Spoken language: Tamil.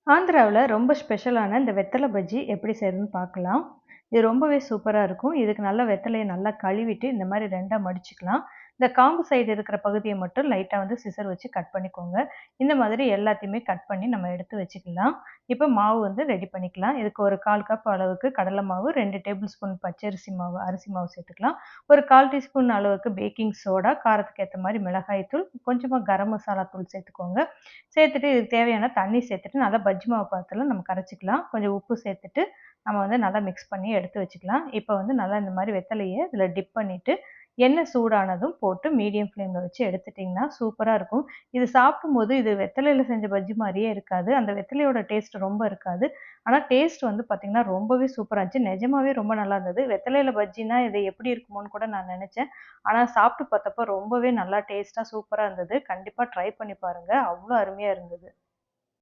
ஆந்திராவுல ரொம்ப ஸ்பெஷலான இந்த வெத்தல பஜ்ஜி எப்படி செய்றதுன்னு பார்க்கலாம். இது ரொம்பவே சூப்பரா இருக்கும். இதுக்கு நல்லா வெத்தலைய நல்லா கழுவிட்டு, இந்த மாரி 2ஆ மடிச்சுக்கலாம். இந்த காம்பு சைடு இருக்கிற பகுதிய மட்டும் லைட்டா வந்து சிசர் வச்சு கட் பண்ணிக்கோங்க. இந்த மாதிரி எல்லாத்தையுமே கட் பண்ணி நம்ம எடுத்து வச்சுக்கலாம். இப்ப மாவு வந்து ரெடி பண்ணிக்கலாம். இதுக்கு ஒரு 1/4 கப் அளவுக்கு கடலை மாவு, 2 டேபிள் ஸ்பூன் பச்சரிசி மாவு, அரிசி மாவு சேர்த்துக்கலாம். ஒரு 1/4 டீஸ்பூன் அளவுக்கு பேக்கிங் சோடா, காரத்துக்கு ஏத்த மாரி மிளகாய் தூள், கொஞ்சமா கரம் மசாலா தூள் சேர்த்துக்கோங்க. சேர்த்துட்டு இதுக்கு தேவையான தண்ணி சேர்த்துட்டு நல்லா பஜ்ஜி மாவு பதத்துல நம்ம கரைச்சுக்கலாம். கொஞ்சம் உப்பு சேர்த்துட்டு நம்ம வந்து நல்லா மிக்ஸ் பண்ணி எடுத்து வச்சுக்கலாம். இப்போ வந்து நல்லா இந்த மாரி வெத்தலைய இதில டிப் பண்ணிட்டு, எண்ணெய் சூடானதும் போட்டு மீடியம் ஃப்ளேம்ல வச்சு எடுத்துட்டீங்கன்னா, சூப்பரா இருக்கும். இது சாப்பிடும்போது இது வெத்தலையில செஞ்ச பஜ்ஜி மாரியே இருக்காது. அந்த வெத்தலையோட டேஸ்ட் ரொம்ப இருக்காது. ஆனா டேஸ்ட் வந்து பார்த்தீங்கன்னா, ரொம்பவே சூப்பரா இருந்துச்சு. நிஜமாவே ரொம்ப நல்லா இருந்தது. வெத்தலையில பஜ்ஜினா இது எப்படி இருக்குமோன்னு கூட நான் நெனச்சேன். ஆனா சாப்பிட்டு பார்த்தப்போ ரொம்பவே நல்லா டேஸ்ட்டா சூப்பரா இருந்தது. கண்டிப்பா ட்ரை பண்ணி பாருங்க. அவ்ளோ அருமையா இருந்தது.